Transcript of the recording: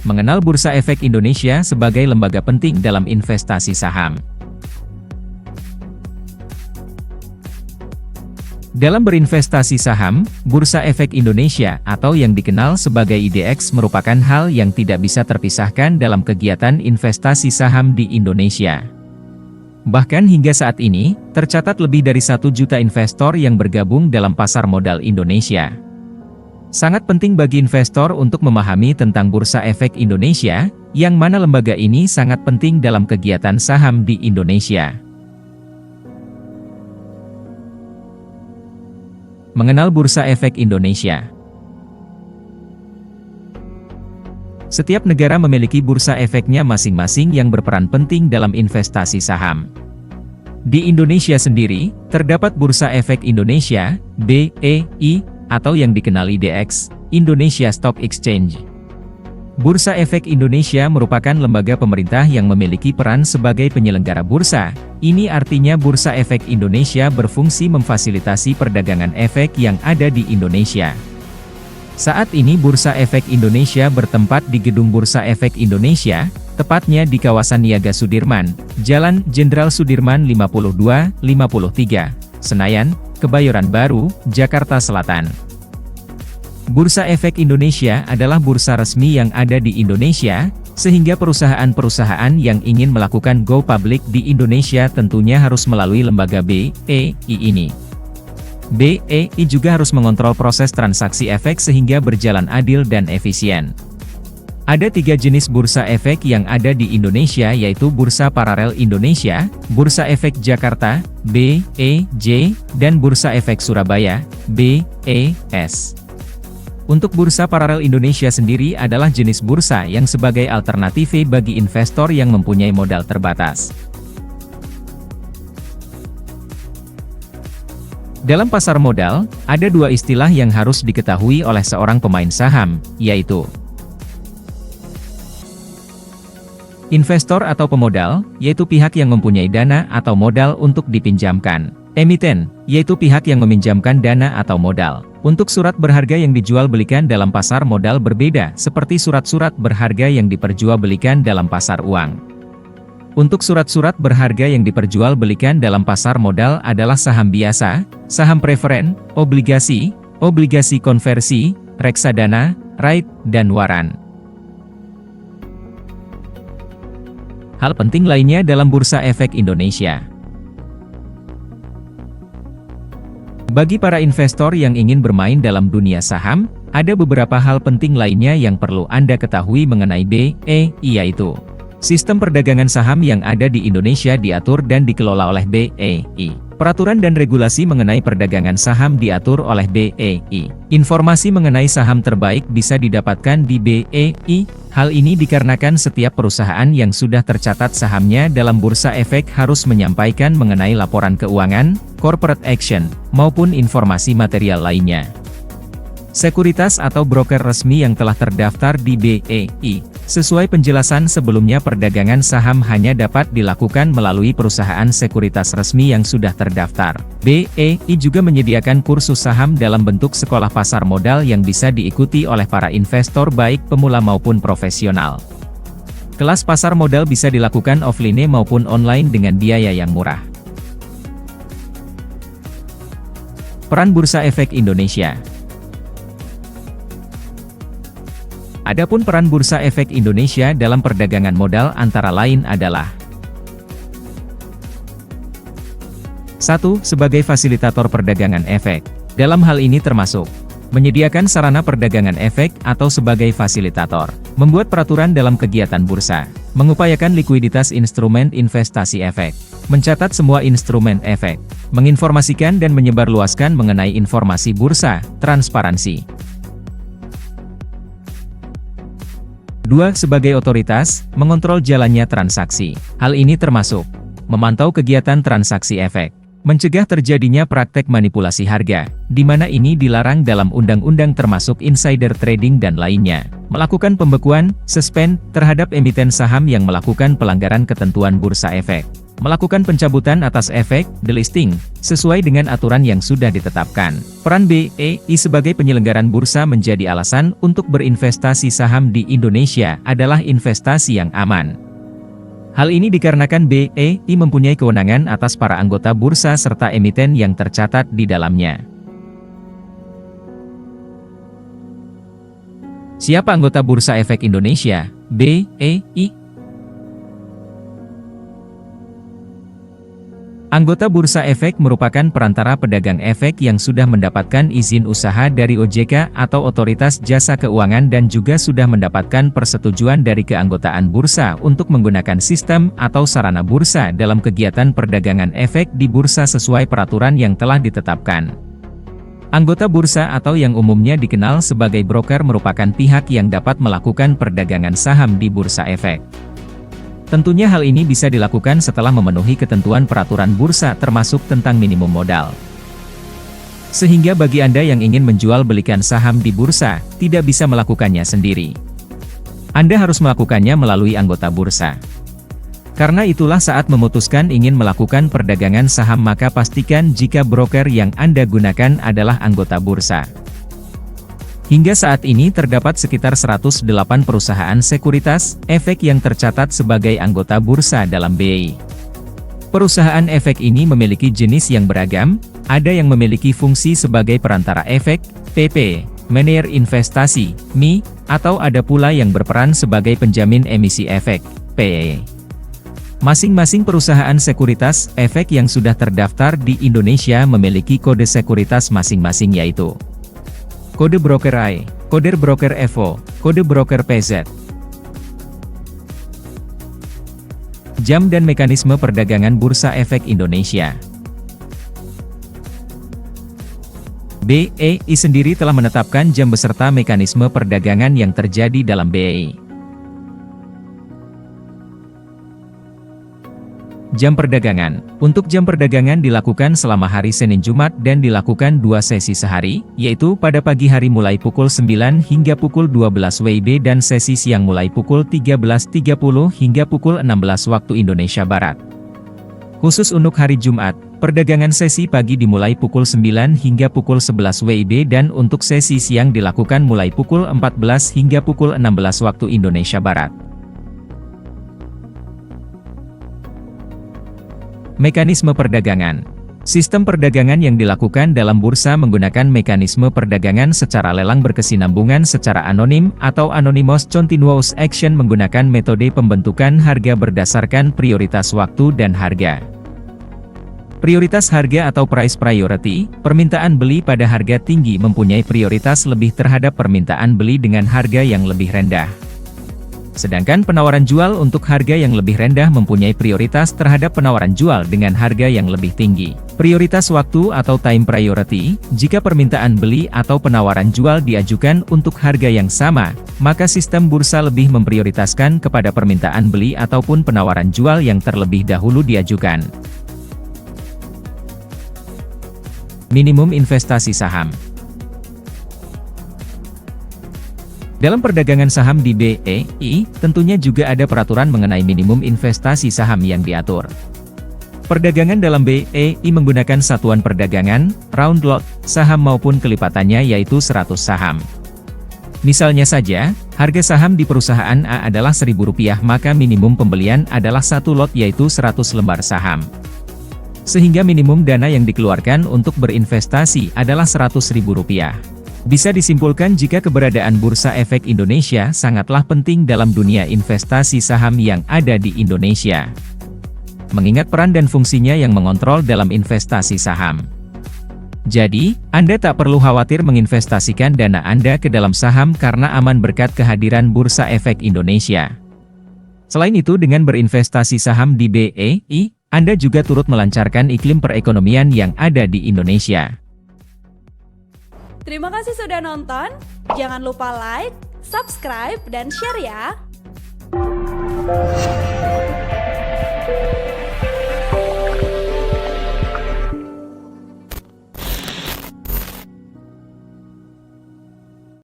Mengenal Bursa Efek Indonesia sebagai lembaga penting dalam investasi saham. Dalam berinvestasi saham, Bursa Efek Indonesia atau yang dikenal sebagai IDX merupakan hal yang tidak bisa terpisahkan dalam kegiatan investasi saham di Indonesia. Bahkan hingga saat ini, tercatat lebih dari 1 juta investor yang bergabung dalam pasar modal Indonesia. Sangat penting bagi investor untuk memahami tentang Bursa Efek Indonesia, yang mana lembaga ini sangat penting dalam kegiatan saham di Indonesia. Mengenal Bursa Efek Indonesia. Setiap negara memiliki bursa efeknya masing-masing yang berperan penting dalam investasi saham. Di Indonesia sendiri, terdapat Bursa Efek Indonesia, BEI, atau yang dikenal IDX, Indonesia Stock Exchange. Bursa Efek Indonesia merupakan lembaga pemerintah yang memiliki peran sebagai penyelenggara bursa. Ini artinya Bursa Efek Indonesia berfungsi memfasilitasi perdagangan efek yang ada di Indonesia. Saat ini Bursa Efek Indonesia bertempat di Gedung Bursa Efek Indonesia, tepatnya di kawasan Niaga Sudirman, Jalan Jenderal Sudirman 52-53, Senayan, Kebayoran Baru, Jakarta Selatan. Bursa Efek Indonesia adalah bursa resmi yang ada di Indonesia, sehingga perusahaan-perusahaan yang ingin melakukan go public di Indonesia tentunya harus melalui lembaga BEI ini. BEI juga harus mengontrol proses transaksi efek sehingga berjalan adil dan efisien. Ada 3 jenis bursa efek yang ada di Indonesia yaitu Bursa Paralel Indonesia, Bursa Efek Jakarta, BEJ, dan Bursa Efek Surabaya, BES. Untuk Bursa Paralel Indonesia sendiri adalah jenis bursa yang sebagai alternatif bagi investor yang mempunyai modal terbatas. Dalam pasar modal, ada 2 istilah yang harus diketahui oleh seorang pemain saham, yaitu investor atau pemodal, yaitu pihak yang mempunyai dana atau modal untuk dipinjamkan. Emiten, yaitu pihak yang meminjamkan dana atau modal. Untuk surat berharga yang dijual-belikan dalam pasar modal berbeda, seperti surat-surat berharga yang diperjualbelikan dalam pasar uang. Untuk surat-surat berharga yang diperjualbelikan dalam pasar modal adalah saham biasa, saham preferen, obligasi, obligasi konversi, reksadana, right, dan waran. Hal penting lainnya dalam Bursa Efek Indonesia. Bagi para investor yang ingin bermain dalam dunia saham, ada beberapa hal penting lainnya yang perlu Anda ketahui mengenai BEI, yaitu sistem perdagangan saham yang ada di Indonesia diatur dan dikelola oleh BEI. Peraturan dan regulasi mengenai perdagangan saham diatur oleh BEI. Informasi mengenai saham terbaik bisa didapatkan di BEI. Hal ini dikarenakan setiap perusahaan yang sudah tercatat sahamnya dalam Bursa Efek harus menyampaikan mengenai laporan keuangan, corporate action, maupun informasi material lainnya. Sekuritas atau broker resmi yang telah terdaftar di BEI. Sesuai penjelasan sebelumnya, perdagangan saham hanya dapat dilakukan melalui perusahaan sekuritas resmi yang sudah terdaftar. BEI juga menyediakan kursus saham dalam bentuk sekolah pasar modal yang bisa diikuti oleh para investor baik pemula maupun profesional. Kelas pasar modal bisa dilakukan offline maupun online dengan biaya yang murah. Peran Bursa Efek Indonesia. Adapun peran Bursa Efek Indonesia dalam perdagangan modal antara lain adalah 1. Sebagai fasilitator perdagangan efek. Dalam hal ini termasuk menyediakan sarana perdagangan efek atau sebagai fasilitator, membuat peraturan dalam kegiatan bursa, mengupayakan likuiditas instrumen investasi efek, mencatat semua instrumen efek, menginformasikan dan menyebarluaskan mengenai informasi bursa, transparansi. 2. Sebagai otoritas, mengontrol jalannya transaksi. Hal ini termasuk memantau kegiatan transaksi efek, mencegah terjadinya praktek manipulasi harga, di mana ini dilarang dalam undang-undang termasuk insider trading dan lainnya, melakukan pembekuan, suspend, terhadap emiten saham yang melakukan pelanggaran ketentuan Bursa Efek, Melakukan pencabutan atas efek, delisting, sesuai dengan aturan yang sudah ditetapkan. Peran BEI sebagai penyelenggaran bursa menjadi alasan untuk berinvestasi saham di Indonesia adalah investasi yang aman. Hal ini dikarenakan BEI mempunyai kewenangan atas para anggota bursa serta emiten yang tercatat di dalamnya. Siapa anggota Bursa Efek Indonesia, BEI? Anggota Bursa Efek merupakan perantara pedagang efek yang sudah mendapatkan izin usaha dari OJK atau Otoritas Jasa Keuangan dan juga sudah mendapatkan persetujuan dari keanggotaan bursa untuk menggunakan sistem atau sarana bursa dalam kegiatan perdagangan efek di bursa sesuai peraturan yang telah ditetapkan. Anggota bursa atau yang umumnya dikenal sebagai broker merupakan pihak yang dapat melakukan perdagangan saham di bursa efek. Tentunya hal ini bisa dilakukan setelah memenuhi ketentuan peraturan bursa termasuk tentang minimum modal. Sehingga bagi Anda yang ingin menjual belikan saham di bursa, tidak bisa melakukannya sendiri. Anda harus melakukannya melalui anggota bursa. Karena itulah saat memutuskan ingin melakukan perdagangan saham maka pastikan jika broker yang Anda gunakan adalah anggota bursa. Hingga saat ini terdapat sekitar 108 perusahaan sekuritas efek yang tercatat sebagai anggota bursa dalam BEI. Perusahaan efek ini memiliki jenis yang beragam, ada yang memiliki fungsi sebagai perantara efek, PP, manajer investasi, MI, atau ada pula yang berperan sebagai penjamin emisi efek, PE. Masing-masing perusahaan sekuritas efek yang sudah terdaftar di Indonesia memiliki kode sekuritas masing-masing yaitu kode broker I, kode broker EVO, kode broker PZ. Jam dan mekanisme perdagangan Bursa Efek Indonesia. BEI sendiri telah menetapkan jam beserta mekanisme perdagangan yang terjadi dalam BEI. Jam perdagangan. Untuk jam perdagangan dilakukan selama hari Senin Jumat dan dilakukan 2 sesi sehari, yaitu pada pagi hari mulai pukul 9 hingga pukul 12 WIB dan sesi siang mulai pukul 13.30 hingga pukul 16 waktu Indonesia Barat. Khusus untuk hari Jumat, perdagangan sesi pagi dimulai pukul 9 hingga pukul 11 WIB dan untuk sesi siang dilakukan mulai pukul 14 hingga pukul 16 waktu Indonesia Barat. Mekanisme perdagangan. Sistem perdagangan yang dilakukan dalam bursa menggunakan mekanisme perdagangan secara lelang berkesinambungan secara anonim atau anonymous continuous action menggunakan metode pembentukan harga berdasarkan prioritas waktu dan harga. Prioritas harga atau price priority, permintaan beli pada harga tinggi mempunyai prioritas lebih terhadap permintaan beli dengan harga yang lebih rendah. Sedangkan penawaran jual untuk harga yang lebih rendah mempunyai prioritas terhadap penawaran jual dengan harga yang lebih tinggi. Prioritas waktu atau time priority, jika permintaan beli atau penawaran jual diajukan untuk harga yang sama, maka sistem bursa lebih memprioritaskan kepada permintaan beli ataupun penawaran jual yang terlebih dahulu diajukan. Minimum investasi saham. Dalam perdagangan saham di BEI, tentunya juga ada peraturan mengenai minimum investasi saham yang diatur. Perdagangan dalam BEI menggunakan satuan perdagangan, round lot, saham maupun kelipatannya yaitu 100 saham. Misalnya saja, harga saham di perusahaan A adalah Rp1.000 maka minimum pembelian adalah 1 lot yaitu 100 lembar saham. Sehingga minimum dana yang dikeluarkan untuk berinvestasi adalah Rp100.000. Bisa disimpulkan jika keberadaan Bursa Efek Indonesia sangatlah penting dalam dunia investasi saham yang ada di Indonesia. Mengingat peran dan fungsinya yang mengontrol dalam investasi saham. Jadi, Anda tak perlu khawatir menginvestasikan dana Anda ke dalam saham karena aman berkat kehadiran Bursa Efek Indonesia. Selain itu dengan berinvestasi saham di BEI, Anda juga turut melancarkan iklim perekonomian yang ada di Indonesia. Terima kasih sudah nonton, jangan lupa like, subscribe, dan share ya!